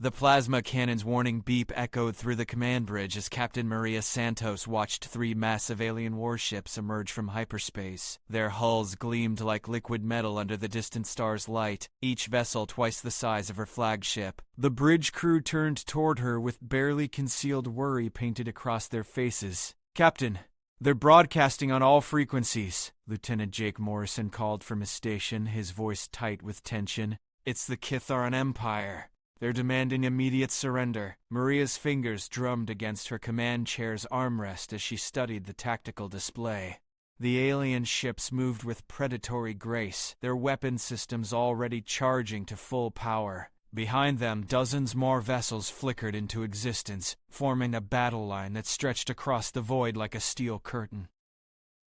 The plasma cannon's warning beep echoed through the command bridge as Captain Maria Santos watched 3 massive alien warships emerge from hyperspace. Their hulls gleamed like liquid metal under the distant star's light, each vessel twice the size of her flagship. The bridge crew turned toward her with barely concealed worry painted across their faces. "Captain, they're broadcasting on all frequencies," Lieutenant Jake Morrison called from his station, his voice tight with tension. "It's the Kytharan Empire. They're demanding immediate surrender." Maria's fingers drummed against her command chair's armrest as she studied the tactical display. The alien ships moved with predatory grace, their weapon systems already charging to full power. Behind them, dozens more vessels flickered into existence, forming a battle line that stretched across the void like a steel curtain.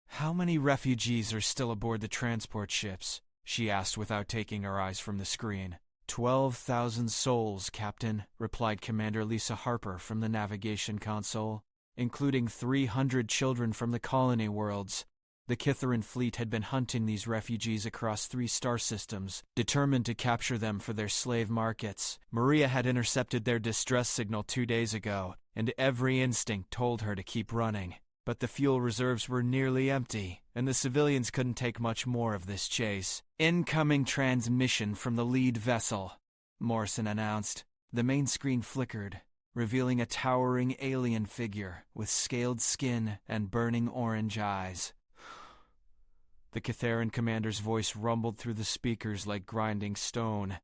"How many refugees are still aboard the transport ships?" she asked without taking her eyes from the screen. 12,000 souls, Captain," replied Commander Lisa Harper from the navigation console, "including 300 children from the colony worlds." The Kytharan fleet had been hunting these refugees across 3 star systems, determined to capture them for their slave markets. Maria had intercepted their distress signal 2 days ago, and every instinct told her to keep running. But the fuel reserves were nearly empty, and the civilians couldn't take much more of this chase. "Incoming transmission from the lead vessel," Morrison announced. The main screen flickered, revealing a towering alien figure with scaled skin and burning orange eyes. The Kytharan commander's voice rumbled through the speakers like grinding stone.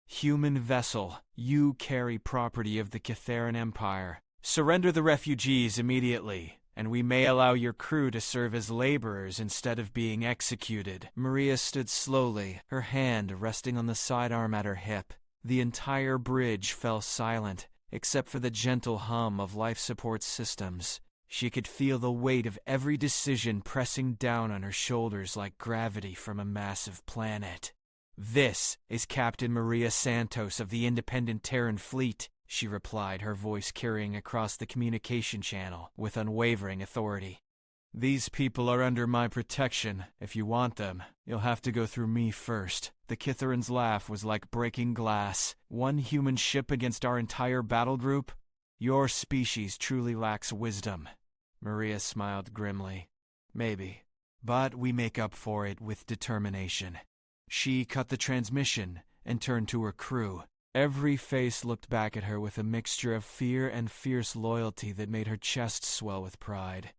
"Human vessel, you carry property of the Kytharan Empire. Surrender the refugees immediately, and we may allow your crew to serve as laborers instead of being executed." Maria stood slowly, her hand resting on the sidearm at her hip. The entire bridge fell silent, except for the gentle hum of life support systems. She could feel the weight of every decision pressing down on her shoulders like gravity from a massive planet. "This is Captain Maria Santos of the Independent Terran Fleet," she replied, her voice carrying across the communication channel with unwavering authority. "These people are under my protection. If you want them, you'll have to go through me first." The Kytharan's laugh was like breaking glass. "One human ship against our entire battle group? Your species truly lacks wisdom." Maria smiled grimly. "Maybe, but we make up for it with determination." She cut the transmission and turned to her crew. Every face looked back at her with a mixture of fear and fierce loyalty that made her chest swell with pride.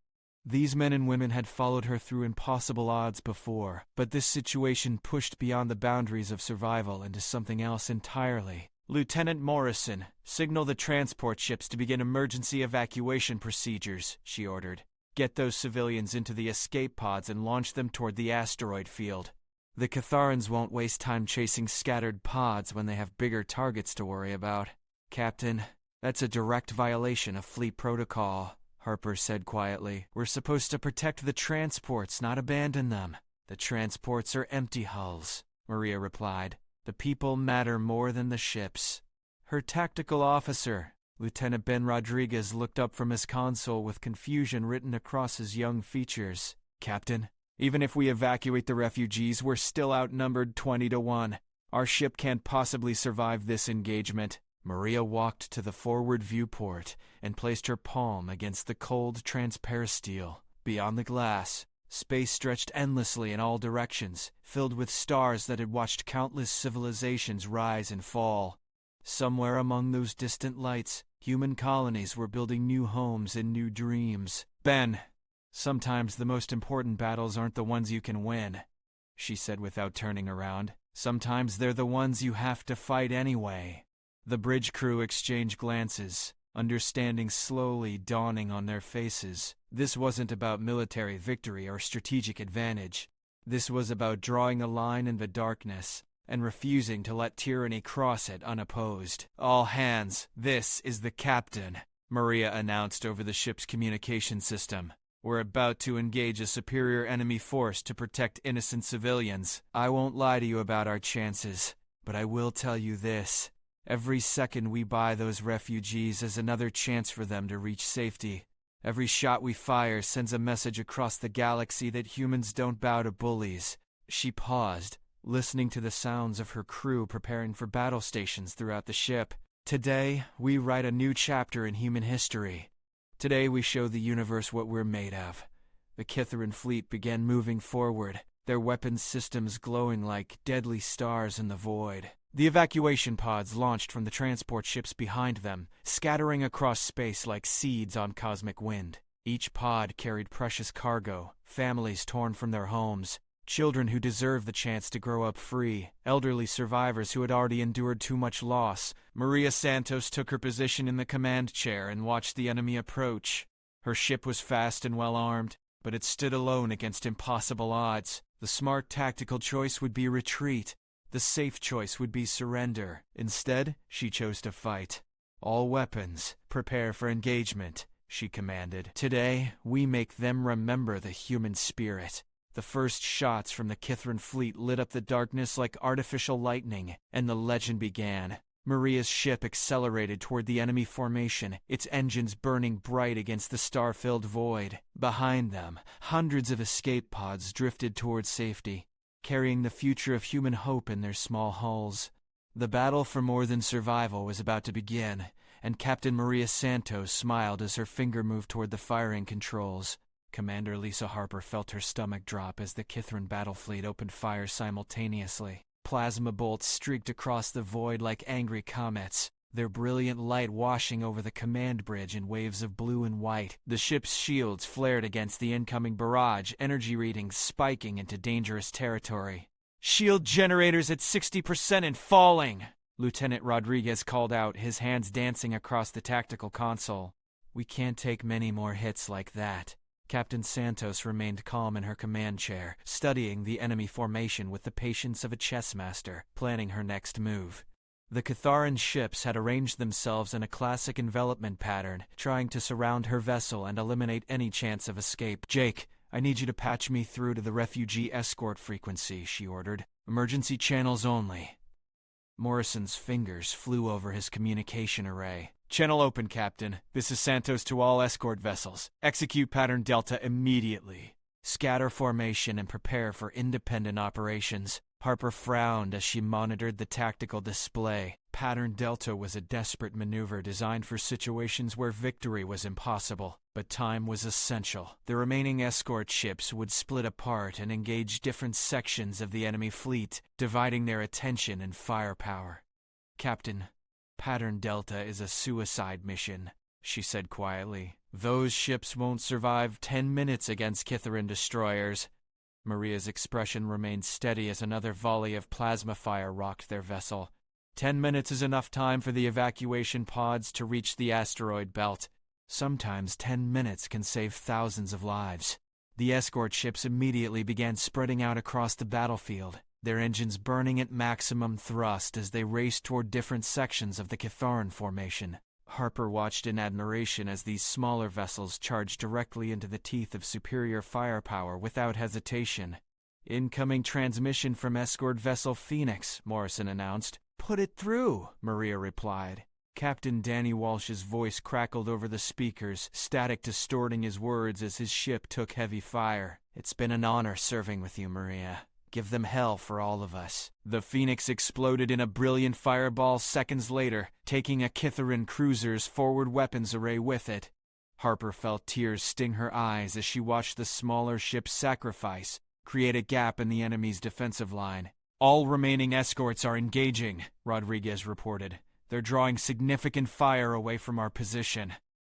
These men and women had followed her through impossible odds before, but this situation pushed beyond the boundaries of survival into something else entirely. "Lieutenant Morrison, signal the transport ships to begin emergency evacuation procedures," she ordered. "Get those civilians into the escape pods and launch them toward the asteroid field. The Kytharans won't waste time chasing scattered pods when they have bigger targets to worry about." "Captain, that's a direct violation of fleet protocol," Harper said quietly. "We're supposed to protect the transports, not abandon them." "The transports are empty hulls," Maria replied. "The people matter more than the ships." Her tactical officer, Lieutenant Ben Rodriguez, looked up from his console with confusion written across his young features. "Captain, even if we evacuate the refugees, we're still outnumbered 20-1. Our ship can't possibly survive this engagement." Maria walked to the forward viewport and placed her palm against the cold transparasteel. Beyond the glass, space stretched endlessly in all directions, filled with stars that had watched countless civilizations rise and fall. Somewhere among those distant lights, human colonies were building new homes and new dreams. "Ben, sometimes the most important battles aren't the ones you can win," she said without turning around. "Sometimes they're the ones you have to fight anyway." The bridge crew exchanged glances, understanding slowly dawning on their faces. This wasn't about military victory or strategic advantage. This was about drawing a line in the darkness and refusing to let tyranny cross it unopposed. "All hands, this is the captain," Maria announced over the ship's communication system. "We're about to engage a superior enemy force to protect innocent civilians. I won't lie to you about our chances, but I will tell you this. Every second we buy those refugees is another chance for them to reach safety. Every shot we fire sends a message across the galaxy that humans don't bow to bullies." She paused, listening to the sounds of her crew preparing for battle stations throughout the ship. Today, we write a new chapter in human history. Today, we show the universe what we're made of. The Kytharan fleet began moving forward, their weapons systems glowing like deadly stars in the void. The evacuation pods launched from the transport ships behind them, scattering across space like seeds on cosmic wind. Each pod carried precious cargo, families torn from their homes, children who deserved the chance to grow up free, elderly survivors who had already endured too much loss. Maria Santos took her position in the command chair and watched the enemy approach. Her ship was fast and well armed, but it stood alone against impossible odds. The smart tactical choice would be retreat. The safe choice would be surrender. Instead, she chose to fight. "All weapons, prepare for engagement," she commanded. "Today, we make them remember the human spirit." The first shots from the Kytharan fleet lit up the darkness like artificial lightning, and the legend began. Maria's ship accelerated toward the enemy formation, its engines burning bright against the star-filled void. Behind them, hundreds of escape pods drifted toward safety, carrying the future of human hope in their small hulls. The battle for more than survival was about to begin, and Captain Maria Santos smiled as her finger moved toward the firing controls. Commander Lisa Harper felt her stomach drop as the Kytharan battle fleet opened fire simultaneously. Plasma bolts streaked across the void like angry comets, their brilliant light washing over the command bridge in waves of blue and white. The ship's shields flared against the incoming barrage, energy readings spiking into dangerous territory. "Shield generators at 60% and falling," Lieutenant Rodriguez called out, his hands dancing across the tactical console. "We can't take many more hits like that." Captain Santos remained calm in her command chair, studying the enemy formation with the patience of a chess master, planning her next move. The Kytharan ships had arranged themselves in a classic envelopment pattern, trying to surround her vessel and eliminate any chance of escape. "Jake, I need you to patch me through to the refugee escort frequency," she ordered. "Emergency channels only." Morrison's fingers flew over his communication array. "Channel open, Captain. This is Santos to all escort vessels. Execute pattern Delta immediately. Scatter formation and prepare for independent operations." Harper frowned as she monitored the tactical display. Pattern Delta was a desperate maneuver designed for situations where victory was impossible, but time was essential. The remaining escort ships would split apart and engage different sections of the enemy fleet, dividing their attention and firepower. "Captain, Pattern Delta is a suicide mission," she said quietly. "Those ships won't survive 10 minutes against Kytharan destroyers." Maria's expression remained steady as another volley of plasma fire rocked their vessel. 10 minutes is enough time for the evacuation pods to reach the asteroid belt. Sometimes 10 minutes can save thousands of lives. The escort ships immediately began spreading out across the battlefield, their engines burning at maximum thrust as they raced toward different sections of the Kytharan formation. Harper watched in admiration as these smaller vessels charged directly into the teeth of superior firepower without hesitation. "Incoming transmission from escort vessel Phoenix," Morrison announced. "Put it through," Maria replied. Captain Danny Walsh's voice crackled over the speakers, static distorting his words as his ship took heavy fire. "It's been an honor serving with you, Maria. Give them hell for all of us." The Phoenix exploded in a brilliant fireball seconds later, taking a Kytharan cruiser's forward weapons array with it. Harper felt tears sting her eyes as she watched the smaller ship's sacrifice create a gap in the enemy's defensive line. "All remaining escorts are engaging," Rodriguez reported. "They're drawing significant fire away from our position."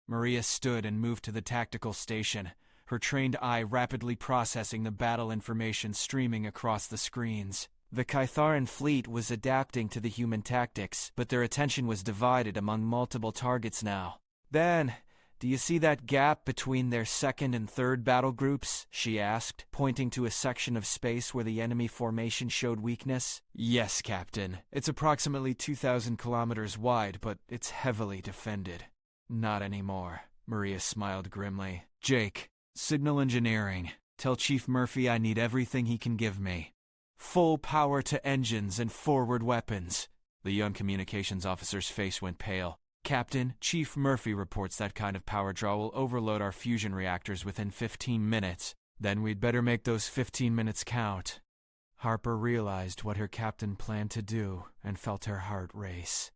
Maria stood and moved to the tactical station, her trained eye rapidly processing the battle information streaming across the screens. The Kytharan fleet was adapting to the human tactics, but their attention was divided among multiple targets now. "Ben, do you see that gap between their second and third battle groups?" she asked, pointing to a section of space where the enemy formation showed weakness. "Yes, Captain. It's approximately 2,000 kilometers wide, but it's heavily defended." "Not anymore," Maria smiled grimly. "Jake, signal engineering. Tell Chief Murphy I need everything he can give me. Full power to engines and forward weapons." The young communications officer's face went pale. "Captain, Chief Murphy reports that kind of power draw will overload our fusion reactors within 15 minutes. Then we'd better make those 15 minutes count." Harper realized what her captain planned to do and felt her heart race.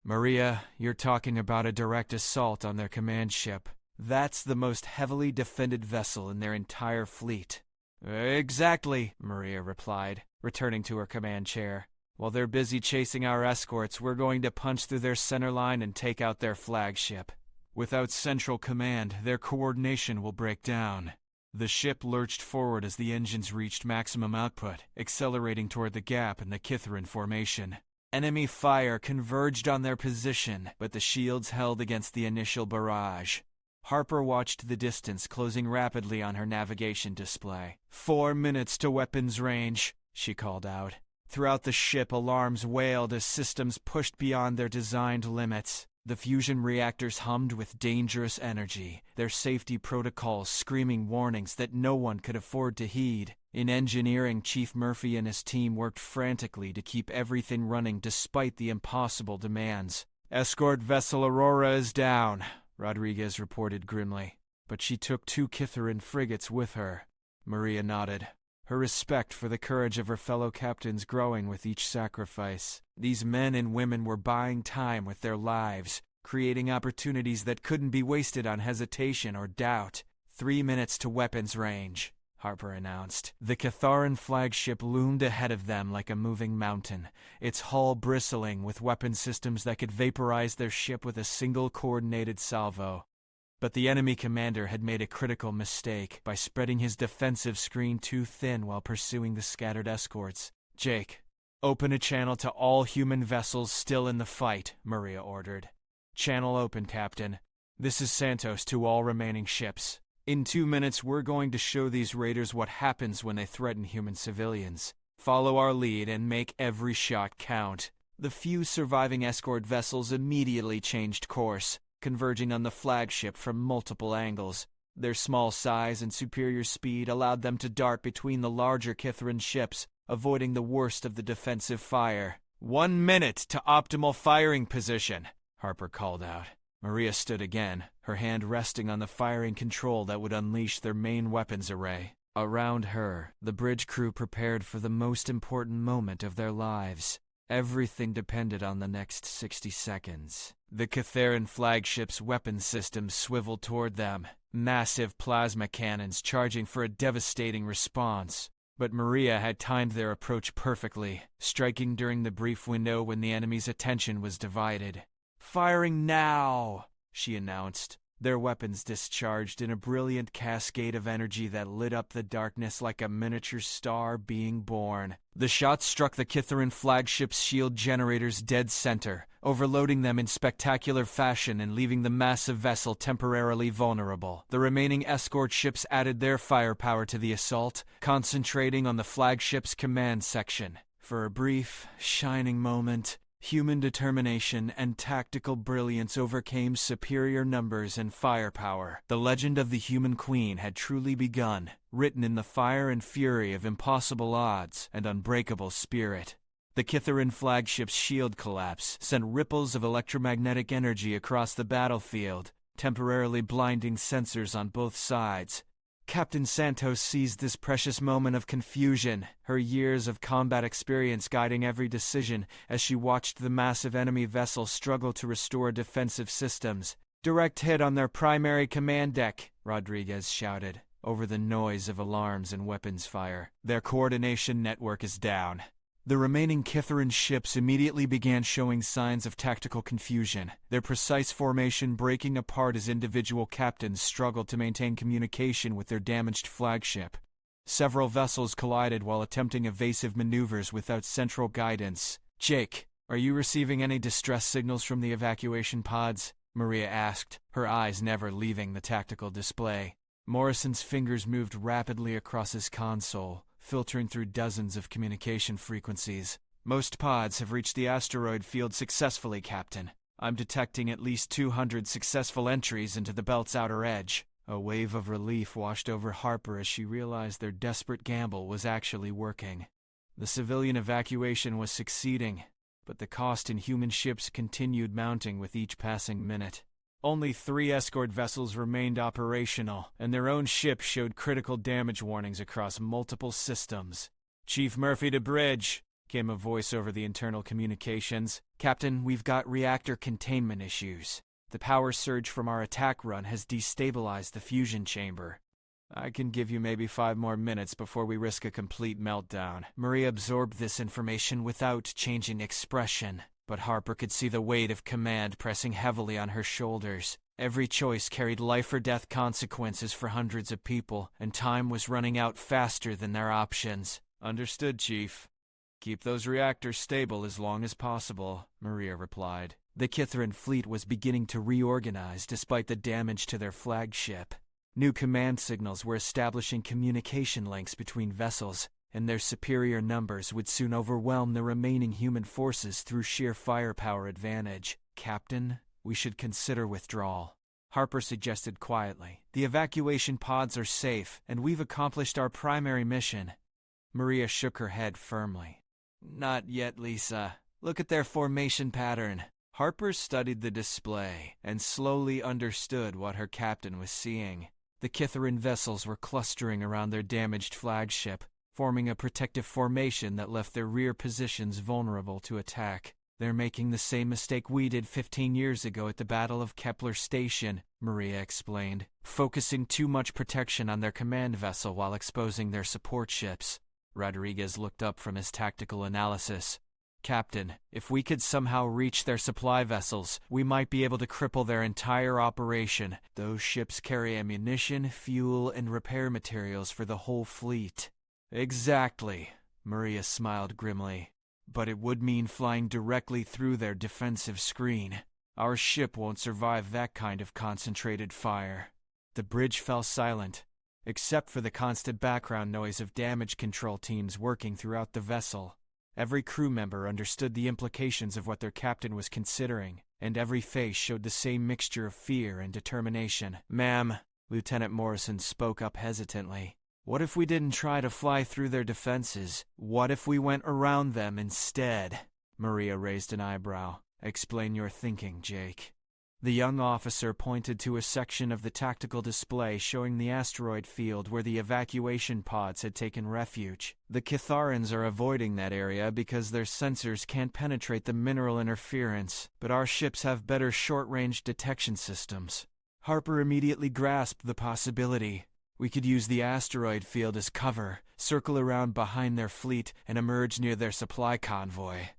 Maria, you're talking about a direct assault on their command ship. That's the most heavily defended vessel in their entire fleet. Exactly, Maria replied, returning to her command chair. While they're busy chasing our escorts, we're going to punch through their center line and take out their flagship. Without central command, their coordination will break down. The ship lurched forward as the engines reached maximum output, accelerating toward the gap in the Kytharan formation. Enemy fire converged on their position, but the shields held against the initial barrage. Harper watched the distance closing rapidly on her navigation display. 4 minutes to weapons range, she called out. Throughout the ship, alarms wailed as systems pushed beyond their designed limits. The fusion reactors hummed with dangerous energy, their safety protocols screaming warnings that no one could afford to heed. In engineering, Chief Murphy and his team worked frantically to keep everything running despite the impossible demands. Escort vessel Aurora is down, Rodriguez reported grimly. But she took 2 Kytharan frigates with her. Maria nodded, her respect for the courage of her fellow captains growing with each sacrifice. These men and women were buying time with their lives, creating opportunities that couldn't be wasted on hesitation or doubt. 3 minutes to weapons range, Harper announced. The Kytharan flagship loomed ahead of them like a moving mountain, its hull bristling with weapon systems that could vaporize their ship with a single coordinated salvo. But the enemy commander had made a critical mistake by spreading his defensive screen too thin while pursuing the scattered escorts. Jake, open a channel to all human vessels still in the fight, Maria ordered. Channel open, Captain. This is Santos to all remaining ships. In 2 minutes, we're going to show these raiders what happens when they threaten human civilians. Follow our lead and make every shot count. The few surviving escort vessels immediately changed course, converging on the flagship from multiple angles. Their small size and superior speed allowed them to dart between the larger Kytharan ships, avoiding the worst of the defensive fire. 1 minute to optimal firing position, Harper called out. Maria stood again, her hand resting on the firing control that would unleash their main weapons array. Around her, the bridge crew prepared for the most important moment of their lives. Everything depended on the next 60 seconds. The Kytharan flagship's weapon systems swiveled toward them, massive plasma cannons charging for a devastating response. But Maria had timed their approach perfectly, striking during the brief window when the enemy's attention was divided. "Firing now," she announced. Their weapons discharged in a brilliant cascade of energy that lit up the darkness like a miniature star being born. The shots struck the Kytharan flagship's shield generators dead center, overloading them in spectacular fashion and leaving the massive vessel temporarily vulnerable. The remaining escort ships added their firepower to the assault, concentrating on the flagship's command section. For a brief, shining moment, human determination and tactical brilliance overcame superior numbers and firepower. The legend of the Human Queen had truly begun, written in the fire and fury of impossible odds and unbreakable spirit. The Kytharan flagship's shield collapse sent ripples of electromagnetic energy across the battlefield, temporarily blinding sensors on both sides. Captain Santos seized this precious moment of confusion, her years of combat experience guiding every decision as she watched the massive enemy vessel struggle to restore defensive systems. "Direct hit on their primary command deck," Rodriguez shouted, over the noise of alarms and weapons fire. "Their coordination network is down." The remaining Kytharan ships immediately began showing signs of tactical confusion, their precise formation breaking apart as individual captains struggled to maintain communication with their damaged flagship. Several vessels collided while attempting evasive maneuvers without central guidance. "Jake, are you receiving any distress signals from the evacuation pods?" Maria asked, her eyes never leaving the tactical display. Morrison's fingers moved rapidly across his console, filtering through dozens of communication frequencies. "Most pods have reached the asteroid field successfully, Captain. I'm detecting at least 200 successful entries into the belt's outer edge." A wave of relief washed over Harper as she realized their desperate gamble was actually working. The civilian evacuation was succeeding, but the cost in human ships continued mounting with each passing minute. Only 3 escort vessels remained operational, and their own ship showed critical damage warnings across multiple systems. "Chief Murphy to bridge," came a voice over the internal communications. "Captain, we've got reactor containment issues. The power surge from our attack run has destabilized the fusion chamber. I can give you maybe 5 more minutes before we risk a complete meltdown." Maria absorbed this information without changing expression, but Harper could see the weight of command pressing heavily on her shoulders. Every choice carried life-or-death consequences for hundreds of people, and time was running out faster than their options. "Understood, Chief. Keep those reactors stable as long as possible," Maria replied. The Kytharan fleet was beginning to reorganize despite the damage to their flagship. New command signals were establishing communication links between vessels, and their superior numbers would soon overwhelm the remaining human forces through sheer firepower advantage. "Captain, we should consider withdrawal," Harper suggested quietly. "The evacuation pods are safe, and we've accomplished our primary mission." Maria shook her head firmly. "Not yet, Lisa. Look at their formation pattern." Harper studied the display and slowly understood what her captain was seeing. The Kytharan vessels were clustering around their damaged flagship, forming a protective formation that left their rear positions vulnerable to attack. "They're making the same mistake we did 15 years ago at the Battle of Kepler Station," Maria explained, "focusing too much protection on their command vessel while exposing their support ships." Rodriguez looked up from his tactical analysis. "Captain, if we could somehow reach their supply vessels, we might be able to cripple their entire operation. Those ships carry ammunition, fuel, and repair materials for the whole fleet." "Exactly," Maria smiled grimly. "But it would mean flying directly through their defensive screen. Our ship won't survive that kind of concentrated fire." The bridge fell silent, except for the constant background noise of damage control teams working throughout the vessel. Every crew member understood the implications of what their captain was considering, and every face showed the same mixture of fear and determination. "Ma'am," Lieutenant Morrison spoke up hesitantly, "what if we didn't try to fly through their defenses? What if we went around them instead?" Maria raised an eyebrow. "Explain your thinking, Jake." The young officer pointed to a section of the tactical display showing the asteroid field where the evacuation pods had taken refuge. "The Kytharans are avoiding that area because their sensors can't penetrate the mineral interference, but our ships have better short-range detection systems." Harper immediately grasped the possibility. "We could use the asteroid field as cover, circle around behind their fleet, and emerge near their supply convoy."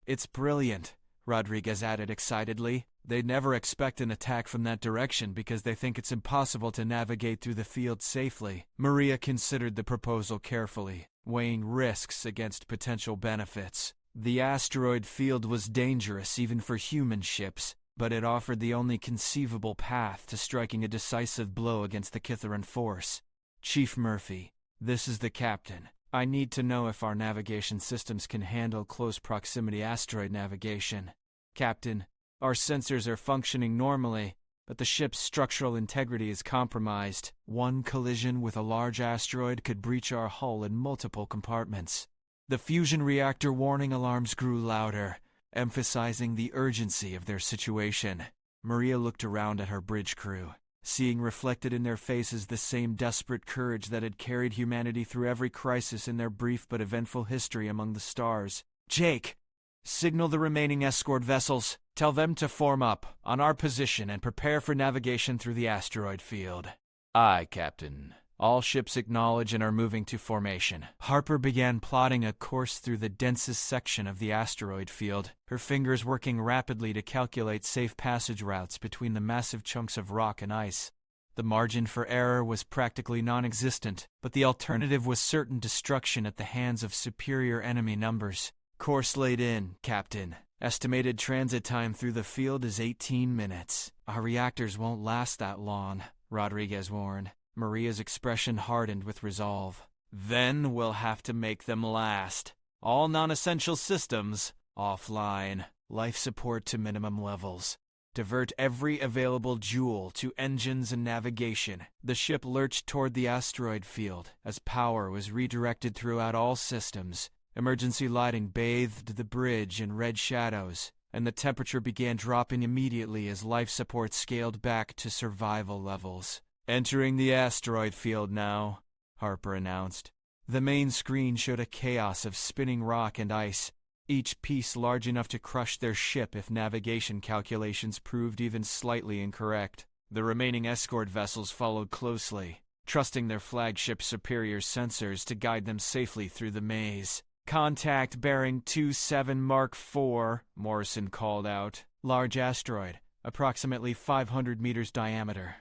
"It's brilliant," Rodriguez added excitedly. "They'd never expect an attack from that direction because they think it's impossible to navigate through the field safely." Maria considered the proposal carefully, weighing risks against potential benefits. The asteroid field was dangerous even for human ships, but it offered the only conceivable path to striking a decisive blow against the Kytharan force. "Chief Murphy, this is the captain. I need to know if our navigation systems can handle close proximity asteroid navigation." "Captain, our sensors are functioning normally, but the ship's structural integrity is compromised. One collision with a large asteroid could breach our hull in multiple compartments." The fusion reactor warning alarms grew louder, emphasizing the urgency of their situation. Maria looked around at her bridge crew, seeing reflected in their faces the same desperate courage that had carried humanity through every crisis in their brief but eventful history among the stars. "Jake, signal the remaining escort vessels. Tell them to form up on our position and prepare for navigation through the asteroid field." "Aye, Captain. All ships acknowledge and are moving to formation." Harper began plotting a course through the densest section of the asteroid field, her fingers working rapidly to calculate safe passage routes between the massive chunks of rock and ice. The margin for error was practically non-existent, but the alternative was certain destruction at the hands of superior enemy numbers. "Course laid in, Captain. Estimated transit time through the field is 18 minutes. Our reactors won't last that long," Rodriguez warned. Maria's expression hardened with resolve. "Then we'll have to make them last. All non-essential systems offline. Life support to minimum levels. Divert every available joule to engines and navigation." The ship lurched toward the asteroid field as power was redirected throughout all systems. Emergency lighting bathed the bridge in red shadows, and the temperature began dropping immediately as life support scaled back to survival levels. "Entering the asteroid field now," Harper announced. The main screen showed a chaos of spinning rock and ice, each piece large enough to crush their ship if navigation calculations proved even slightly incorrect. The remaining escort vessels followed closely, trusting their flagship's superior sensors to guide them safely through the maze. "Contact bearing 27 Mark IV, Morrison called out. "Large asteroid, approximately 500 meters diameter."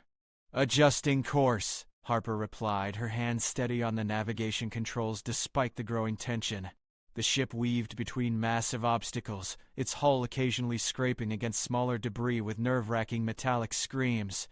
"Adjusting course," Harper replied, her hand steady on the navigation controls despite the growing tension. The ship weaved between massive obstacles, its hull occasionally scraping against smaller debris with nerve-wracking metallic screams.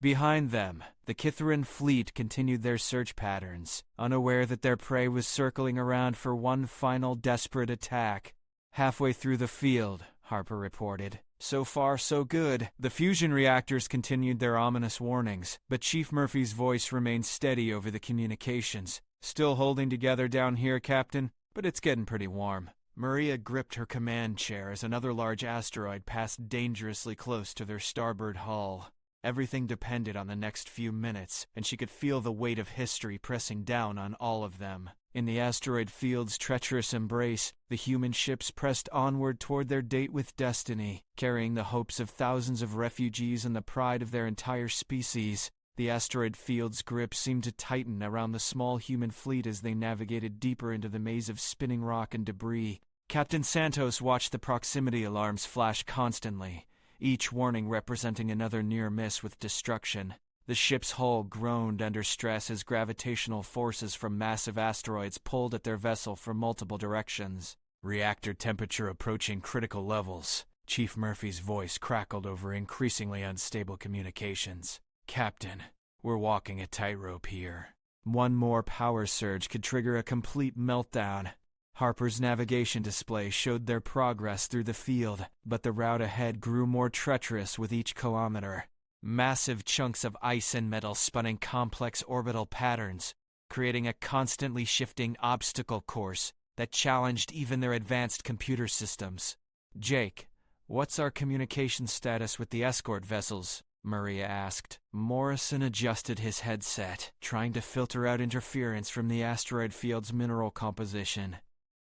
Behind them, the Kytharan fleet continued their search patterns, unaware that their prey was circling around for one final desperate attack. "Halfway through the field," Harper reported. "So far, so good." The fusion reactors continued their ominous warnings, but Chief Murphy's voice remained steady over the communications. "Still holding together down here, Captain, but it's getting pretty warm." Maria gripped her command chair as another large asteroid passed dangerously close to their starboard hull. Everything depended on the next few minutes, and she could feel the weight of history pressing down on all of them. In the asteroid field's treacherous embrace, the human ships pressed onward toward their date with destiny, carrying the hopes of thousands of refugees and the pride of their entire species. The asteroid field's grip seemed to tighten around the small human fleet as they navigated deeper into the maze of spinning rock and debris. Captain Santos watched the proximity alarms flash constantly, each warning representing another near miss with destruction. The ship's hull groaned under stress as gravitational forces from massive asteroids pulled at their vessel from multiple directions. "Reactor temperature approaching critical levels." Chief Murphy's voice crackled over increasingly unstable communications. "Captain, we're walking a tightrope here. One more power surge could trigger a complete meltdown." Harper's navigation display showed their progress through the field, but the route ahead grew more treacherous with each kilometer. Massive chunks of ice and metal spun in complex orbital patterns, creating a constantly shifting obstacle course that challenged even their advanced computer systems. "Jake, what's our communication status with the escort vessels?" Maria asked. Morrison adjusted his headset, trying to filter out interference from the asteroid field's mineral composition.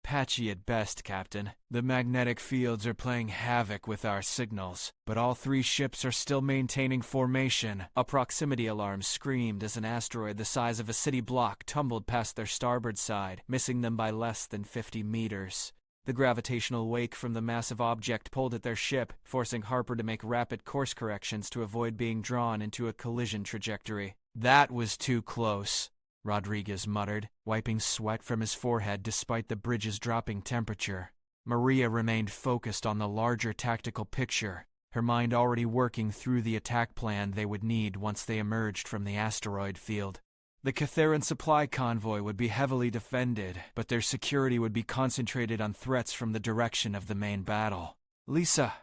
"Patchy at best, Captain. The magnetic fields are playing havoc with our signals, but all three ships are still maintaining formation." A proximity alarm screamed as an asteroid the size of a city block tumbled past their starboard side, missing them by less than 50 meters. The gravitational wake from the massive object pulled at their ship, forcing Harper to make rapid course corrections to avoid being drawn into a collision trajectory. "That was too close," Rodriguez muttered, wiping sweat from his forehead despite the bridge's dropping temperature. Maria remained focused on the larger tactical picture, her mind already working through the attack plan they would need once they emerged from the asteroid field. The Kytharan supply convoy would be heavily defended, but their security would be concentrated on threats from the direction of the main battle. "Lisa,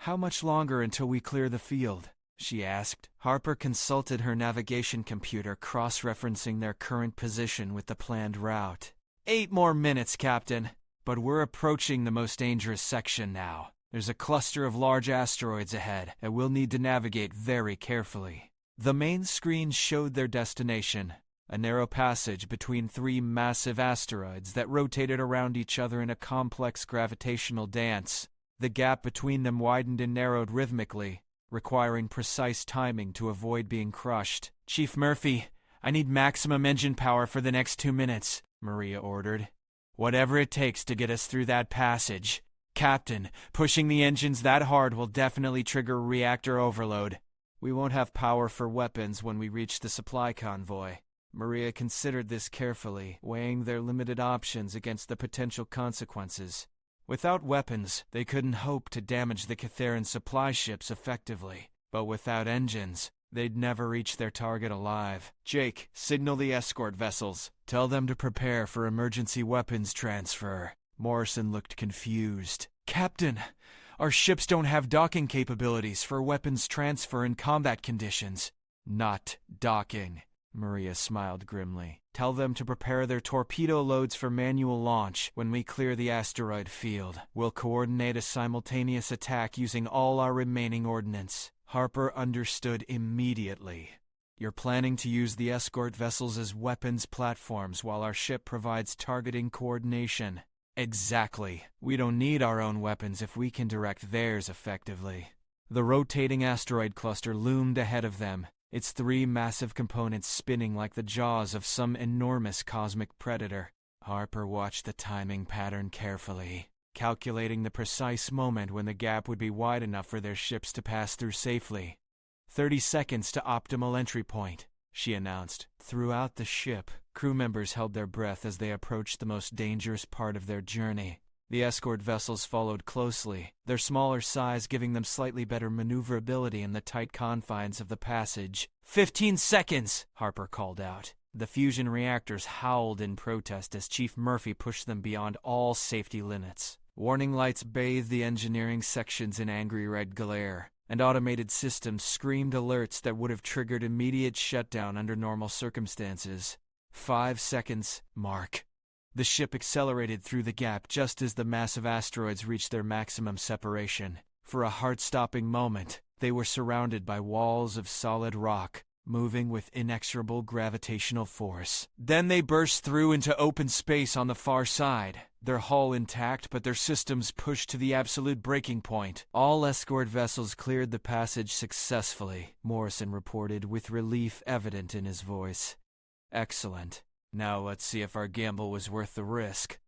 how much longer until we clear the field?" she asked. Harper consulted her navigation computer, cross-referencing their current position with the planned route. 8 more minutes, Captain. But we're approaching the most dangerous section now. There's a cluster of large asteroids ahead, and we'll need to navigate very carefully." The main screen showed their destination, a narrow passage between 3 massive asteroids that rotated around each other in a complex gravitational dance. The gap between them widened and narrowed rhythmically, requiring precise timing to avoid being crushed. "Chief Murphy, I need maximum engine power for the next 2 minutes, Maria ordered. "Whatever it takes to get us through that passage. Captain, pushing the engines that hard will definitely trigger reactor overload. We won't have power for weapons when we reach the supply convoy." Maria considered this carefully, weighing their limited options against the potential consequences. Without weapons, they couldn't hope to damage the Kytharan supply ships effectively. But without engines, they'd never reach their target alive. "Jake, signal the escort vessels. Tell them to prepare for emergency weapons transfer." Morrison looked confused. "Captain, our ships don't have docking capabilities for weapons transfer in combat conditions." "Not docking," Maria smiled grimly. "Tell them to prepare their torpedo loads for manual launch when we clear the asteroid field. We'll coordinate a simultaneous attack using all our remaining ordnance." Harper understood immediately. You're planning to use the escort vessels as weapons platforms while our ship provides targeting coordination. Exactly. We don't need our own weapons if we can direct theirs effectively. The rotating asteroid cluster loomed ahead of them, its 3 massive components spinning like the jaws of some enormous cosmic predator. Harper watched the timing pattern carefully, calculating the precise moment when the gap would be wide enough for their ships to pass through safely. 30 seconds to optimal entry point, she announced. Throughout the ship, crew members held their breath as they approached the most dangerous part of their journey. The escort vessels followed closely, their smaller size giving them slightly better maneuverability in the tight confines of the passage. 15 seconds, Harper called out. The fusion reactors howled in protest as Chief Murphy pushed them beyond all safety limits. Warning lights bathed the engineering sections in angry red glare, and automated systems screamed alerts that would have triggered immediate shutdown under normal circumstances. 5 seconds, mark. The ship accelerated through the gap just as the massive asteroids reached their maximum separation. For a heart-stopping moment, they were surrounded by walls of solid rock, moving with inexorable gravitational force. Then they burst through into open space on the far side, their hull intact but their systems pushed to the absolute breaking point. All escort vessels cleared the passage successfully, Morrison reported with relief evident in his voice. Excellent. Now let's see if our gamble was worth the risk.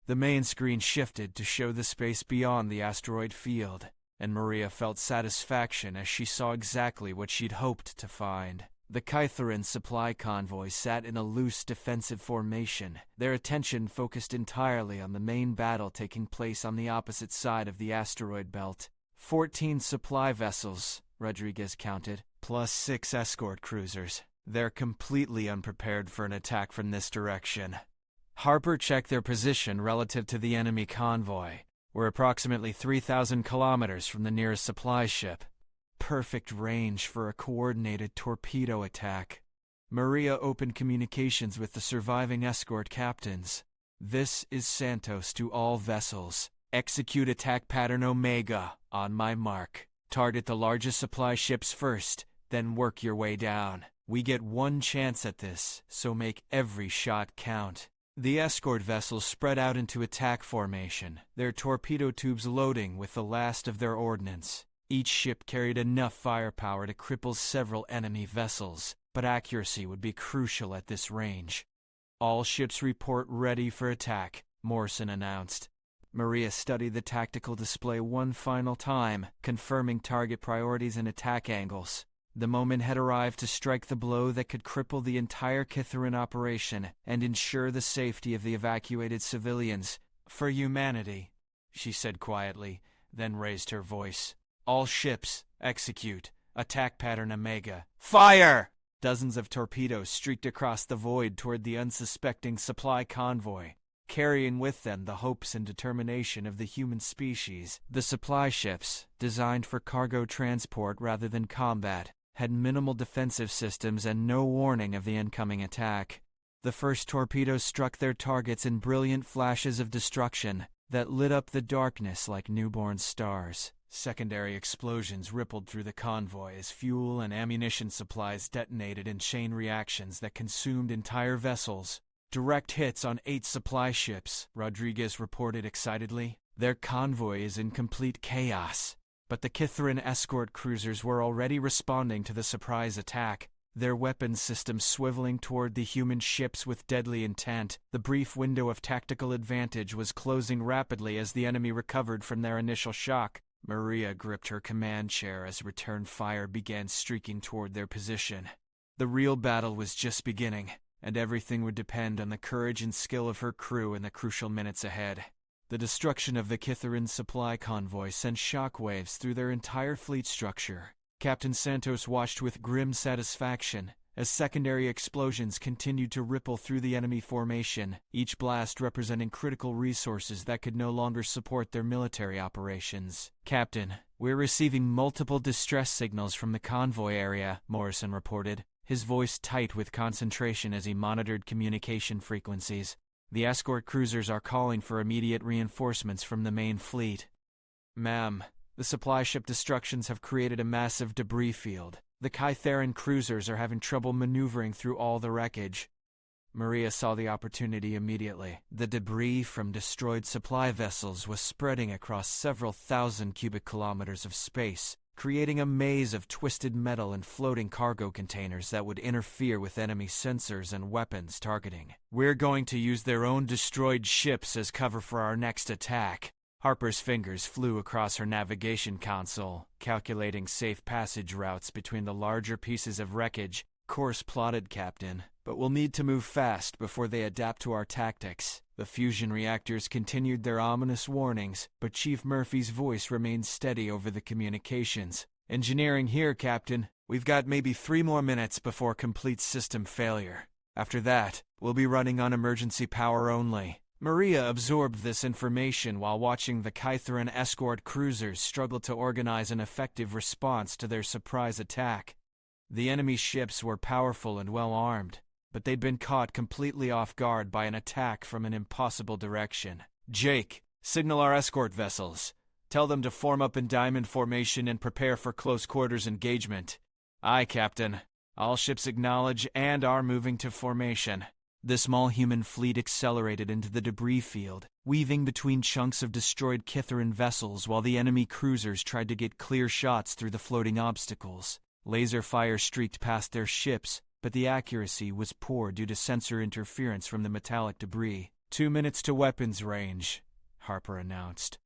The main screen shifted to show the space beyond the asteroid field, and Maria felt satisfaction as she saw exactly what she'd hoped to find. The Kytharan supply convoy sat in a loose defensive formation, their attention focused entirely on the main battle taking place on the opposite side of the asteroid belt. 14 supply vessels, Rodriguez counted, plus 6 escort cruisers. They're completely unprepared for an attack from this direction. Harper checked their position relative to the enemy convoy. We're approximately 3,000 kilometers from the nearest supply ship. Perfect range for a coordinated torpedo attack. Maria opened communications with the surviving escort captains. This is Santos to all vessels. Execute attack pattern Omega, on my mark. Target the largest supply ships first, then work your way down. We get one chance at this, so make every shot count. The escort vessels spread out into attack formation, their torpedo tubes loading with the last of their ordnance. Each ship carried enough firepower to cripple several enemy vessels, but accuracy would be crucial at this range. All ships report ready for attack, Morrison announced. Maria studied the tactical display one final time, confirming target priorities and attack angles. The moment had arrived to strike the blow that could cripple the entire Kytharan operation and ensure the safety of the evacuated civilians. For humanity, she said quietly, then raised her voice. All ships, execute. Attack pattern Omega. Fire! Dozens of torpedoes streaked across the void toward the unsuspecting supply convoy, carrying with them the hopes and determination of the human species. The supply ships, designed for cargo transport rather than combat, had minimal defensive systems and no warning of the incoming attack. The first torpedoes struck their targets in brilliant flashes of destruction that lit up the darkness like newborn stars. Secondary explosions rippled through the convoy as fuel and ammunition supplies detonated in chain reactions that consumed entire vessels. Direct hits on 8 supply ships, Rodriguez reported excitedly. Their convoy is in complete chaos. But the Kytharan escort cruisers were already responding to the surprise attack, their weapons systems swiveling toward the human ships with deadly intent. The brief window of tactical advantage was closing rapidly as the enemy recovered from their initial shock. Maria gripped her command chair as return fire began streaking toward their position. The real battle was just beginning, and everything would depend on the courage and skill of her crew in the crucial minutes ahead. The destruction of the Kytharan supply convoy sent shockwaves through their entire fleet structure. Captain Santos watched with grim satisfaction as secondary explosions continued to ripple through the enemy formation, each blast representing critical resources that could no longer support their military operations. Captain, we're receiving multiple distress signals from the convoy area, Morrison reported, his voice tight with concentration as he monitored communication frequencies. The escort cruisers are calling for immediate reinforcements from the main fleet. Ma'am, the supply ship destructions have created a massive debris field. The Kytharan cruisers are having trouble maneuvering through all the wreckage. Maria saw the opportunity immediately. The debris from destroyed supply vessels was spreading across several thousand cubic kilometers of space, creating a maze of twisted metal and floating cargo containers that would interfere with enemy sensors and weapons targeting. We're going to use their own destroyed ships as cover for our next attack. Harper's fingers flew across her navigation console, calculating safe passage routes between the larger pieces of wreckage. Course plotted, Captain, but we'll need to move fast before they adapt to our tactics. The fusion reactors continued their ominous warnings, but Chief Murphy's voice remained steady over the communications. Engineering here, Captain. We've got maybe 3 more minutes before complete system failure. After that, we'll be running on emergency power only. Maria absorbed this information while watching the Kytharan escort cruisers struggle to organize an effective response to their surprise attack. The enemy ships were powerful and well-armed, but they'd been caught completely off guard by an attack from an impossible direction. Jake, signal our escort vessels. Tell them to form up in diamond formation and prepare for close quarters engagement. Aye, Captain. All ships acknowledge and are moving to formation. The small human fleet accelerated into the debris field, weaving between chunks of destroyed Kytharan vessels while the enemy cruisers tried to get clear shots through the floating obstacles. Laser fire streaked past their ships, but the accuracy was poor due to sensor interference from the metallic debris. 2 minutes to weapons range, Harper announced.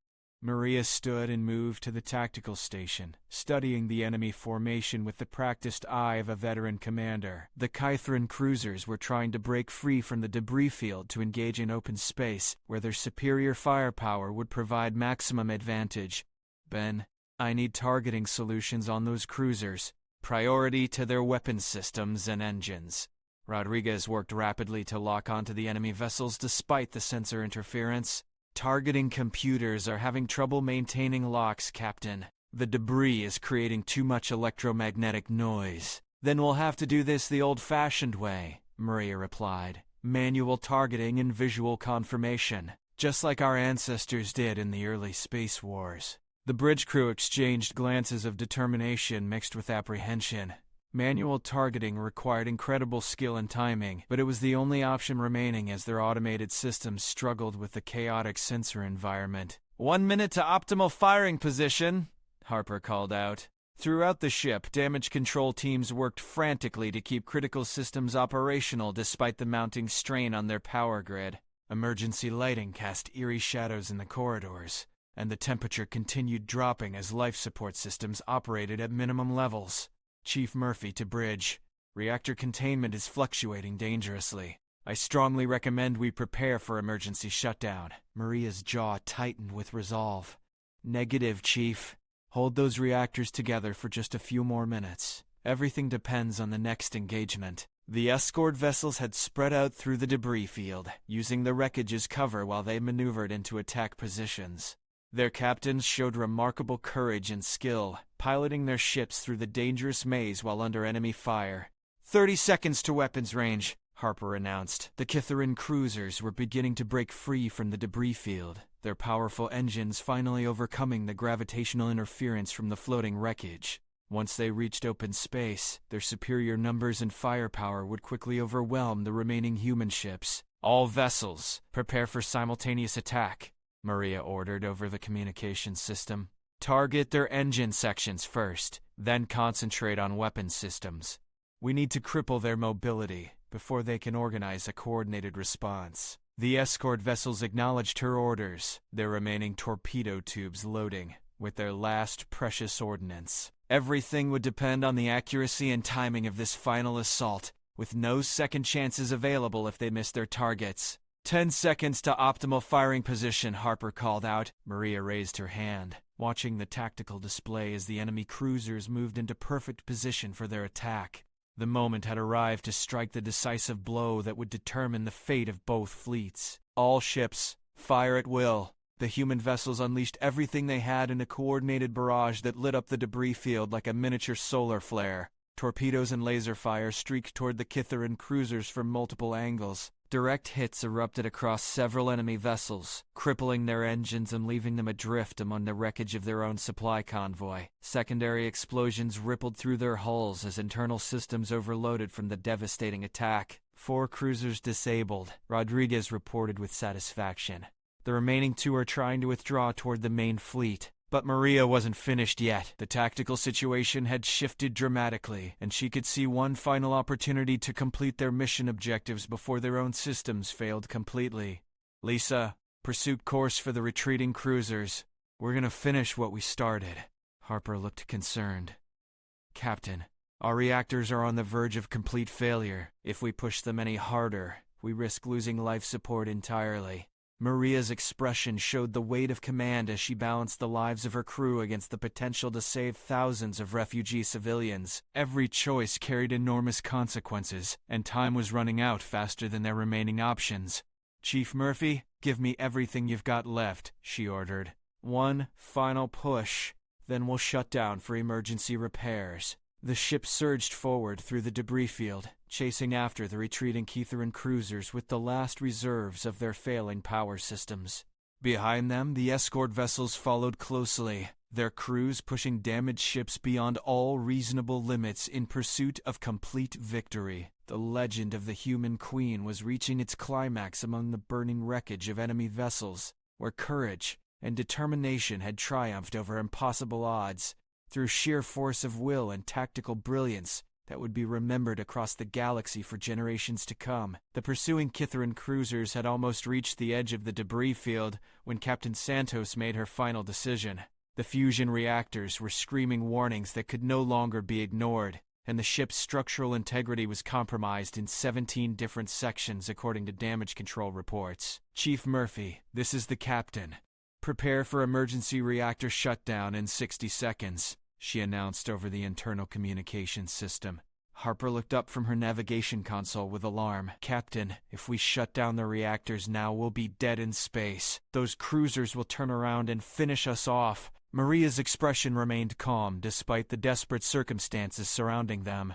Maria stood and moved to the tactical station, studying the enemy formation with the practiced eye of a veteran commander. The Kytharan cruisers were trying to break free from the debris field to engage in open space, where their superior firepower would provide maximum advantage. Ben, I need targeting solutions on those cruisers. Priority to their weapons systems and engines. Rodriguez worked rapidly to lock onto the enemy vessels despite the sensor interference. Targeting computers are having trouble maintaining locks, Captain. The debris is creating too much electromagnetic noise. Then we'll have to do this the old-fashioned way, Maria replied. Manual targeting and visual confirmation, just like our ancestors did in the early space wars. The bridge crew exchanged glances of determination mixed with apprehension. Manual targeting required incredible skill and timing, but it was the only option remaining as their automated systems struggled with the chaotic sensor environment. 1 minute to optimal firing position, Harper called out. Throughout the ship, damage control teams worked frantically to keep critical systems operational despite the mounting strain on their power grid. Emergency lighting cast eerie shadows in the corridors, and the temperature continued dropping as life support systems operated at minimum levels. Chief Murphy to bridge. Reactor containment is fluctuating dangerously. I strongly recommend we prepare for emergency shutdown. Maria's jaw tightened with resolve. Negative, Chief. Hold those reactors together for just a few more minutes. Everything depends on the next engagement. The escort vessels had spread out through the debris field, using the wreckage as cover while they maneuvered into attack positions. Their captains showed remarkable courage and skill, piloting their ships through the dangerous maze while under enemy fire. 30 seconds to weapons range, Harper announced. The Kytharan cruisers were beginning to break free from the debris field, their powerful engines finally overcoming the gravitational interference from the floating wreckage. Once they reached open space, their superior numbers and firepower would quickly overwhelm the remaining human ships. All vessels, prepare for simultaneous attack, Maria ordered over the communications system. Target their engine sections first, then concentrate on weapon systems. We need to cripple their mobility before they can organize a coordinated response. The escort vessels acknowledged her orders, their remaining torpedo tubes loading with their last precious ordnance. Everything would depend on the accuracy and timing of this final assault, with no second chances available if they missed their targets. 10 seconds to optimal firing position, Harper called out. Maria raised her hand, watching the tactical display as the enemy cruisers moved into perfect position for their attack. The moment had arrived to strike the decisive blow that would determine the fate of both fleets. All ships, fire at will. The human vessels unleashed everything they had in a coordinated barrage that lit up the debris field like a miniature solar flare. Torpedoes and laser fire streaked toward the Kytharan cruisers from multiple angles, Direct hits erupted across several enemy vessels, crippling their engines and leaving them adrift among the wreckage of their own supply convoy. Secondary explosions rippled through their hulls as internal systems overloaded from the devastating attack. 4 cruisers disabled, Rodriguez reported with satisfaction. The remaining 2 are trying to withdraw toward the main fleet. But Maria wasn't finished yet. The tactical situation had shifted dramatically, and she could see one final opportunity to complete their mission objectives before their own systems failed completely. Lisa, pursuit course for the retreating cruisers. We're gonna finish what we started. Harper looked concerned. Captain, our reactors are on the verge of complete failure. If we push them any harder, we risk losing life support entirely. Maria's expression showed the weight of command as she balanced the lives of her crew against the potential to save thousands of refugee civilians. Every choice carried enormous consequences, and time was running out faster than their remaining options. Chief Murphy, give me everything you've got left, she ordered. One final push, then we'll shut down for emergency repairs. The ship surged forward through the debris field, chasing after the retreating Kytharan cruisers with the last reserves of their failing power systems. Behind them, the escort vessels followed closely, their crews pushing damaged ships beyond all reasonable limits in pursuit of complete victory. The legend of the Human Queen was reaching its climax among the burning wreckage of enemy vessels, where courage and determination had triumphed over impossible odds. Through sheer force of will and tactical brilliance that would be remembered across the galaxy for generations to come. The pursuing Kytharan cruisers had almost reached the edge of the debris field when Captain Santos made her final decision. The fusion reactors were screaming warnings that could no longer be ignored, and the ship's structural integrity was compromised in 17 different sections according to damage control reports. Chief Murphy, this is the captain. Prepare for emergency reactor shutdown in 60 seconds. She announced over the internal communications system. Harper looked up from her navigation console with alarm. Captain, if we shut down the reactors now, we'll be dead in space. Those cruisers will turn around and finish us off. Maria's expression remained calm despite the desperate circumstances surrounding them.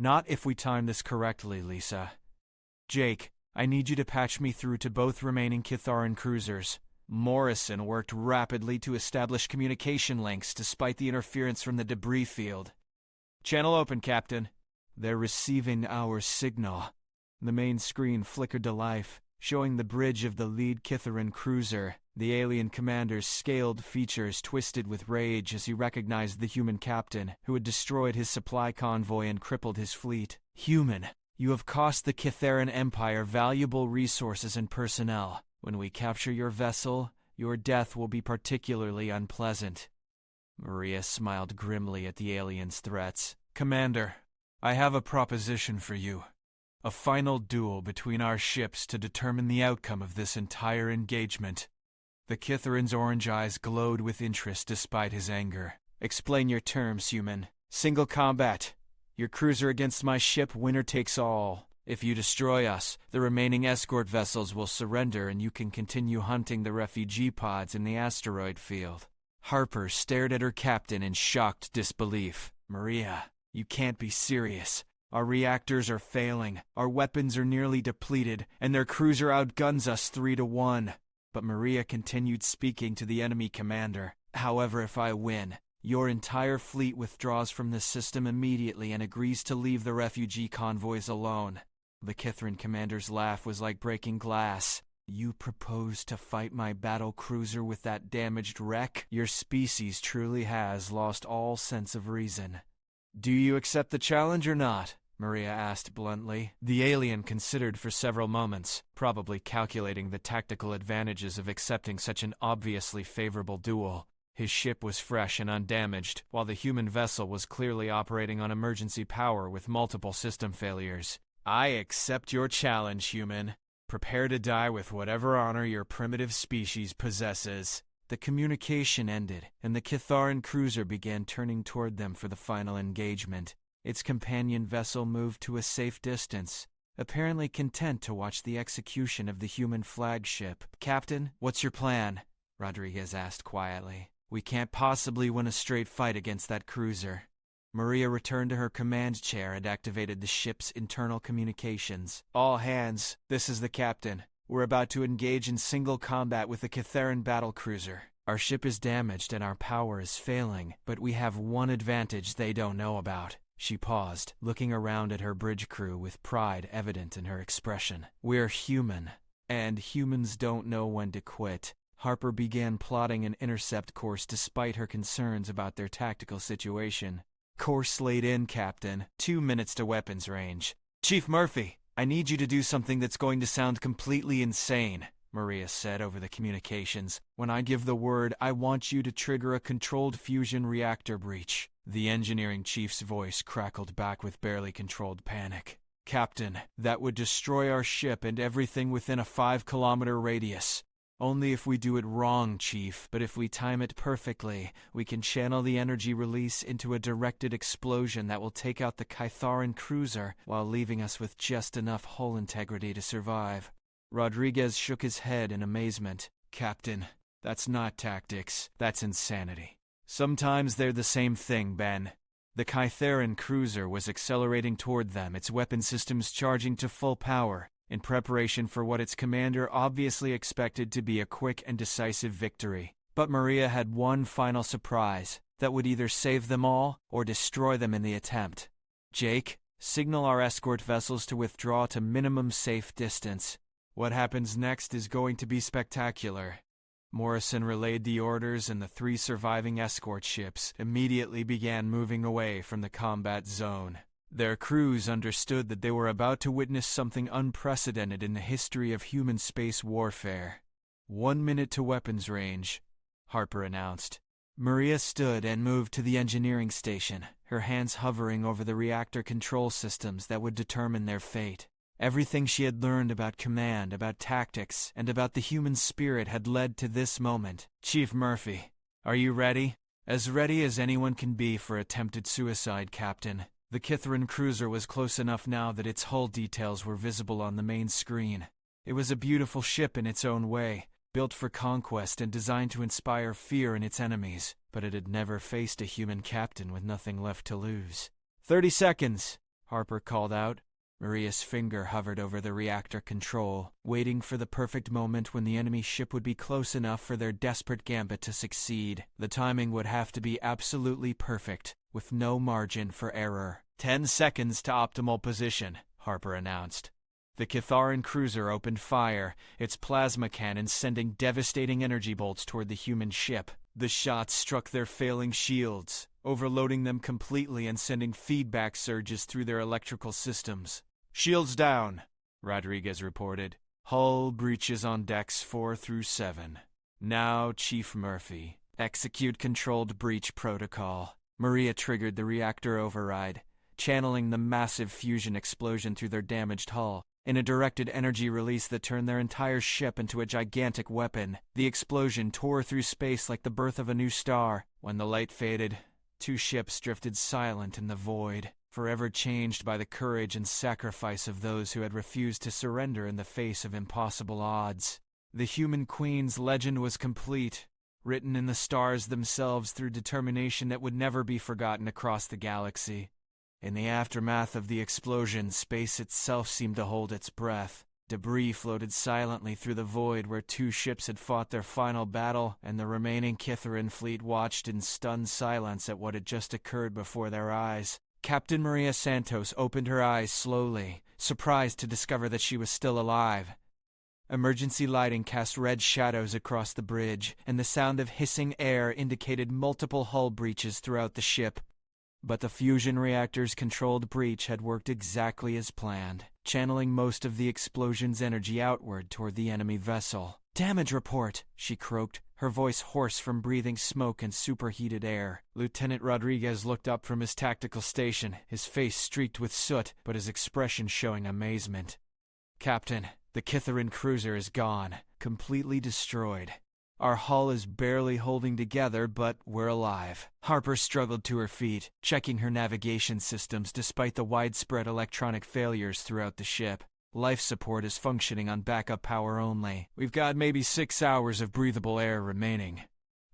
Not if we time this correctly, Lisa. Jake, I need you to patch me through to both remaining Kytharan cruisers. Morrison worked rapidly to establish communication links despite the interference from the debris field. Channel open, Captain. They're receiving our signal. The main screen flickered to life, showing the bridge of the lead Kytharan cruiser. The alien commander's scaled features twisted with rage as he recognized the human captain, who had destroyed his supply convoy and crippled his fleet. Human, you have cost the Kytharan Empire valuable resources and personnel. When we capture your vessel, your death will be particularly unpleasant. Maria smiled grimly at the alien's threats. Commander, I have a proposition for you. A final duel between our ships to determine the outcome of this entire engagement. The Kytharan's orange eyes glowed with interest despite his anger. Explain your terms, human. Single combat. Your cruiser against my ship, winner takes all. If you destroy us, the remaining escort vessels will surrender and you can continue hunting the refugee pods in the asteroid field. Harper stared at her captain in shocked disbelief. Maria, you can't be serious. Our reactors are failing, our weapons are nearly depleted, and their cruiser outguns us 3-1. But Maria continued speaking to the enemy commander. However, if I win, your entire fleet withdraws from the system immediately and agrees to leave the refugee convoys alone. The Kytharan commander's laugh was like breaking glass. You propose to fight my battle cruiser with that damaged wreck? Your species truly has lost all sense of reason. Do you accept the challenge or not? Maria asked bluntly. The alien considered for several moments, probably calculating the tactical advantages of accepting such an obviously favorable duel. His ship was fresh and undamaged, while the human vessel was clearly operating on emergency power with multiple system failures. I accept your challenge, human. Prepare to die with whatever honor your primitive species possesses. The communication ended, and the Kytharan cruiser began turning toward them for the final engagement. Its companion vessel moved to a safe distance, apparently content to watch the execution of the human flagship. Captain, what's your plan? Rodriguez asked quietly. We can't possibly win a straight fight against that cruiser. Maria returned to her command chair and activated the ship's internal communications. All hands, this is the captain. We're about to engage in single combat with the Kytharan battlecruiser. Our ship is damaged and our power is failing, but we have one advantage they don't know about. She paused, looking around at her bridge crew with pride evident in her expression. We're human, and humans don't know when to quit. Harper began plotting an intercept course despite her concerns about their tactical situation. Course laid in, Captain. 2 minutes to weapons range. Chief Murphy, I need you to do something that's going to sound completely insane, Maria said over the communications. When I give the word, I want you to trigger a controlled fusion reactor breach. The engineering chief's voice crackled back with barely controlled panic. Captain, that would destroy our ship and everything within a 5-kilometer radius. Only if we do it wrong, Chief, but if we time it perfectly, we can channel the energy release into a directed explosion that will take out the Kytharan cruiser while leaving us with just enough hull integrity to survive. Rodriguez shook his head in amazement. Captain, that's not tactics, that's insanity. Sometimes they're the same thing, Ben. The Kytharan cruiser was accelerating toward them, its weapon systems charging to full power, in preparation for what its commander obviously expected to be a quick and decisive victory. But Maria had one final surprise that would either save them all or destroy them in the attempt. Jake, signal our escort vessels to withdraw to minimum safe distance. What happens next is going to be spectacular. Morrison relayed the orders, and the 3 surviving escort ships immediately began moving away from the combat zone. Their crews understood that they were about to witness something unprecedented in the history of human space warfare. 1 minute to weapons range, Harper announced. Maria stood and moved to the engineering station, her hands hovering over the reactor control systems that would determine their fate. Everything she had learned about command, about tactics, and about the human spirit had led to this moment. Chief Murphy, are you ready? As ready as anyone can be for attempted suicide, Captain. The Kytharan cruiser was close enough now that its hull details were visible on the main screen. It was a beautiful ship in its own way, built for conquest and designed to inspire fear in its enemies, but it had never faced a human captain with nothing left to lose. 30 seconds, Harper called out. Maria's finger hovered over the reactor control, waiting for the perfect moment when the enemy ship would be close enough for their desperate gambit to succeed. The timing would have to be absolutely perfect, with no margin for error. 10 seconds to optimal position, Harper announced. The Kytharan cruiser opened fire, its plasma cannons sending devastating energy bolts toward the human ship. The shots struck their failing shields, overloading them completely and sending feedback surges through their electrical systems. Shields down, Rodriguez reported. Hull breaches on decks 4 through 7. Now, Chief Murphy, execute controlled breach protocol. Maria triggered the reactor override, channeling the massive fusion explosion through their damaged hull. In a directed energy release that turned their entire ship into a gigantic weapon, the explosion tore through space like the birth of a new star. When the light faded, 2 ships drifted silent in the void, forever changed by the courage and sacrifice of those who had refused to surrender in the face of impossible odds. The human queen's legend was complete, written in the stars themselves through determination that would never be forgotten across the galaxy. In the aftermath of the explosion, space itself seemed to hold its breath. Debris floated silently through the void where 2 ships had fought their final battle, and the remaining Kytharan fleet watched in stunned silence at what had just occurred before their eyes. Captain Maria Santos opened her eyes slowly, surprised to discover that she was still alive. Emergency lighting cast red shadows across the bridge, and the sound of hissing air indicated multiple hull breaches throughout the ship. But the fusion reactor's controlled breach had worked exactly as planned, channeling most of the explosion's energy outward toward the enemy vessel. "Damage report," she croaked, her voice hoarse from breathing smoke and superheated air. Lieutenant Rodriguez looked up from his tactical station, his face streaked with soot, but his expression showing amazement. "Captain, the Kytharan cruiser is gone, completely destroyed. Our hull is barely holding together, but we're alive." Harper struggled to her feet, checking her navigation systems despite the widespread electronic failures throughout the ship. Life support is functioning on backup power only. We've got maybe 6 hours of breathable air remaining.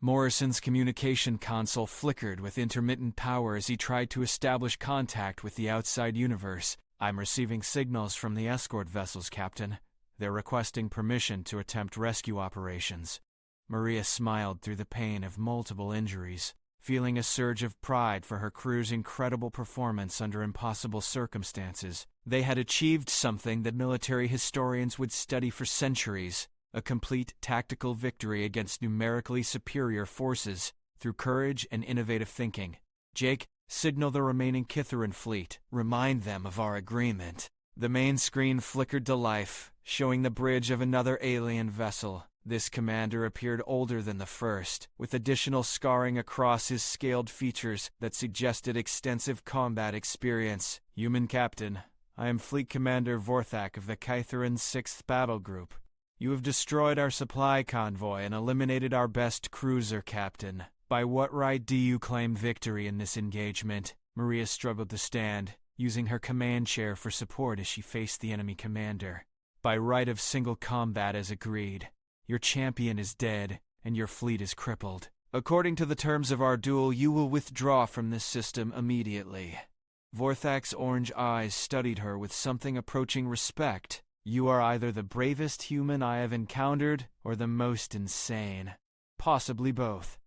Morrison's communication console flickered with intermittent power as he tried to establish contact with the outside universe. "I'm receiving signals from the escort vessels, Captain. They're requesting permission to attempt rescue operations." Maria smiled through the pain of multiple injuries, feeling a surge of pride for her crew's incredible performance under impossible circumstances. They had achieved something that military historians would study for centuries: a complete tactical victory against numerically superior forces through courage and innovative thinking. "Jake, signal the remaining Kytharan fleet. Remind them of our agreement." The main screen flickered to life, showing the bridge of another alien vessel. This commander appeared older than the first, with additional scarring across his scaled features that suggested extensive combat experience. "Human Captain, I am Fleet Commander Vorthak of the Kytharan 6th Battle Group. You have destroyed our supply convoy and eliminated our best cruiser, Captain. By what right do you claim victory in this engagement?" Maria struggled to stand, using her command chair for support as she faced the enemy commander. "By right of single combat as agreed. Your champion is dead, and your fleet is crippled. According to the terms of our duel, you will withdraw from this system immediately." Vorthak's orange eyes studied her with something approaching respect. "You are either the bravest human I have encountered, or the most insane. Possibly both."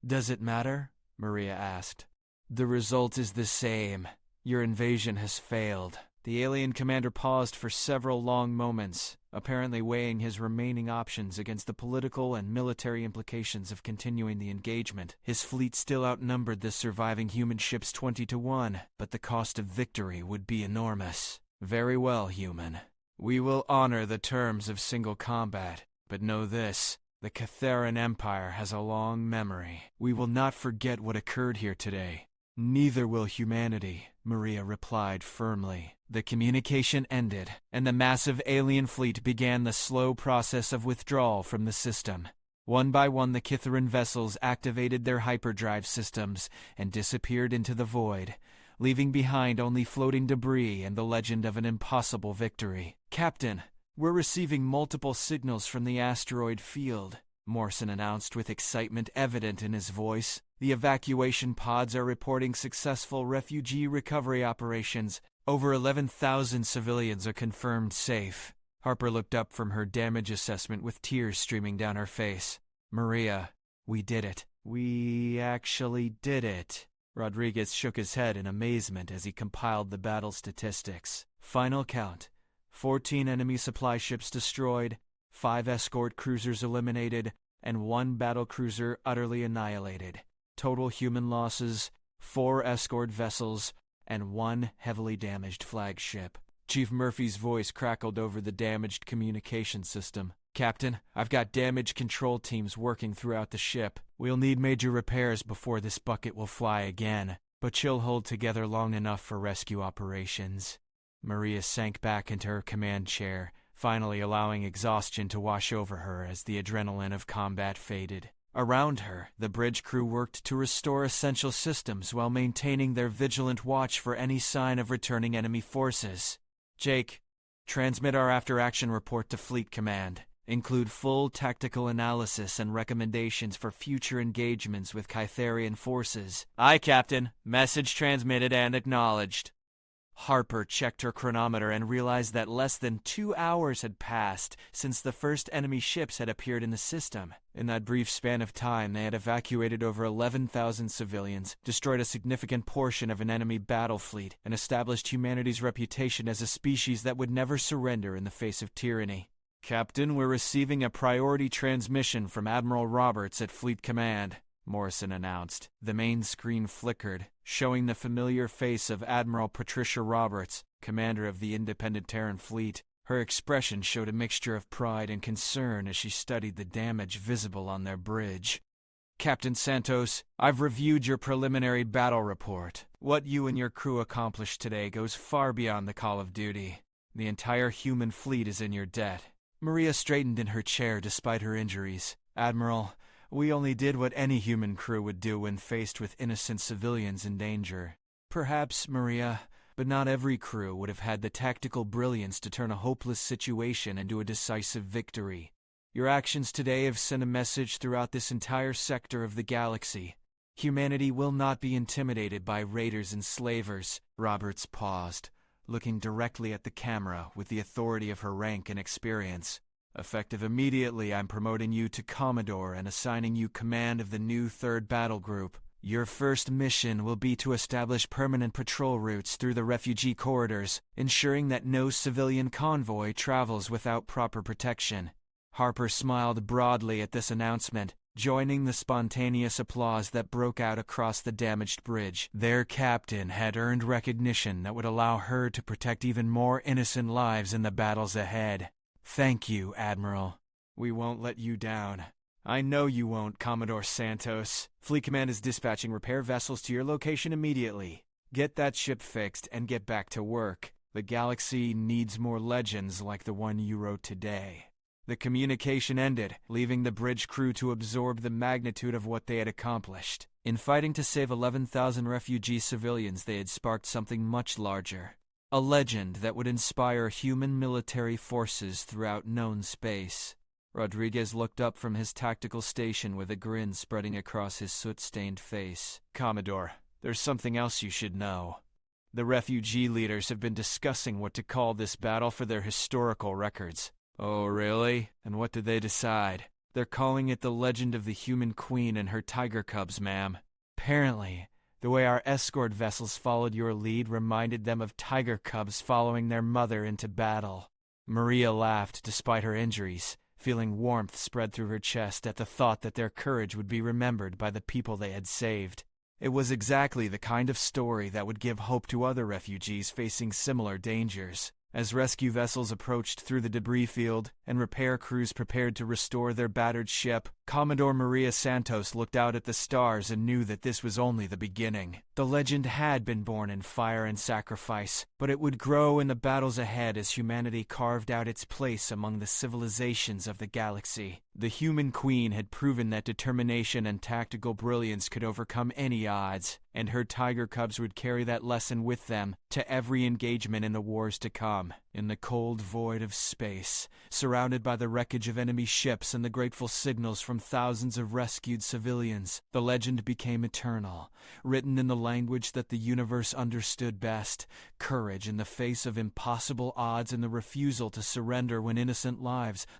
"Does it matter?" Maria asked. "The result is the same. Your invasion has failed." The alien commander paused for several long moments, apparently weighing his remaining options against the political and military implications of continuing the engagement. His fleet still outnumbered the surviving human ships 20-1, but the cost of victory would be enormous. "Very well, human. We will honor the terms of single combat, but know this: the Kytharan Empire has a long memory. We will not forget what occurred here today." "Neither will humanity," Maria replied firmly. The communication ended, and the massive alien fleet began the slow process of withdrawal from the system. One by one, the Kytharan vessels activated their hyperdrive systems and disappeared into the void, leaving behind only floating debris and the legend of an impossible victory. "Captain, we're receiving multiple signals from the asteroid field," Morrison announced with excitement evident in his voice. "The evacuation pods are reporting successful refugee recovery operations. Over 11,000 civilians are confirmed safe." Harper looked up from her damage assessment with tears streaming down her face. "Maria, we did it. We actually did it." Rodriguez shook his head in amazement as he compiled the battle statistics. Final count: 14 enemy supply ships destroyed, 5 escort cruisers eliminated, and 1 battle cruiser utterly annihilated. Total human losses: 4 escort vessels and 1 heavily damaged flagship. Chief Murphy's voice crackled over the damaged communication system. "Captain, I've got damage control teams working throughout the ship. We'll need major repairs before this bucket will fly again, but she'll hold together long enough for rescue operations." Maria sank back into her command chair, finally allowing exhaustion to wash over her as the adrenaline of combat faded. Around her, the bridge crew worked to restore essential systems while maintaining their vigilant watch for any sign of returning enemy forces. "Jake, transmit our after-action report to Fleet Command. Include full tactical analysis and recommendations for future engagements with Kytharian forces." "Aye, Captain. Message transmitted and acknowledged." Harper checked her chronometer and realized that less than 2 hours had passed since the first enemy ships had appeared in the system. In that brief span of time, they had evacuated over 11,000 civilians, destroyed a significant portion of an enemy battle fleet, and established humanity's reputation as a species that would never surrender in the face of tyranny. "Captain, we're receiving a priority transmission from Admiral Roberts at Fleet Command," Morrison announced. The main screen flickered, showing the familiar face of Admiral Patricia Roberts, commander of the independent Terran fleet. Her expression showed a mixture of pride and concern as she studied the damage visible on their bridge. "Captain Santos, I've reviewed your preliminary battle report. What you and your crew accomplished today goes far beyond the call of duty. The entire human fleet is in your debt." Maria straightened in her chair despite her injuries. "Admiral, we only did what any human crew would do when faced with innocent civilians in danger." "Perhaps, Maria, but not every crew would have had the tactical brilliance to turn a hopeless situation into a decisive victory." Your actions today have sent a message throughout this entire sector of the galaxy. Humanity will not be intimidated by raiders and slavers." Roberts paused, looking directly at the camera with the authority of her rank and experience. "Effective immediately, I'm promoting you to Commodore and assigning you command of the new 3rd Battle Group. Your first mission will be to establish permanent patrol routes through the refugee corridors, ensuring that no civilian convoy travels without proper protection." Harper smiled broadly at this announcement, joining the spontaneous applause that broke out across the damaged bridge. Their captain had earned recognition that would allow her to protect even more innocent lives in the battles ahead. "Thank you, Admiral. We won't let you down." "I know you won't, Commodore Santos. Fleet Command is dispatching repair vessels to your location immediately. Get that ship fixed and get back to work. The galaxy needs more legends like the one you wrote today." The communication ended, leaving the bridge crew to absorb the magnitude of what they had accomplished. In fighting to save 11,000 refugee civilians, they had sparked something much larger. A legend that would inspire human military forces throughout known space. Rodriguez looked up from his tactical station with a grin spreading across his soot-stained face. "Commodore, there's something else you should know. The refugee leaders have been discussing what to call this battle for their historical records." "Oh, really? And what did they decide?" "They're calling it the Legend of the Human Queen and her tiger cubs, ma'am. Apparently, the way our escort vessels followed your lead reminded them of tiger cubs following their mother into battle." Maria laughed despite her injuries, feeling warmth spread through her chest at the thought that their courage would be remembered by the people they had saved. It was exactly the kind of story that would give hope to other refugees facing similar dangers. As rescue vessels approached through the debris field and repair crews prepared to restore their battered ship, Commodore Maria Santos looked out at the stars and knew that this was only the beginning. The legend had been born in fire and sacrifice, but it would grow in the battles ahead as humanity carved out its place among the civilizations of the galaxy. The Human Queen had proven that determination and tactical brilliance could overcome any odds, and her tiger cubs would carry that lesson with them to every engagement in the wars to come. In the cold void of space, surrounded by the wreckage of enemy ships and the grateful signals from thousands of rescued civilians, the legend became eternal, written in the language that the universe understood best: courage in the face of impossible odds and the refusal to surrender when innocent lives,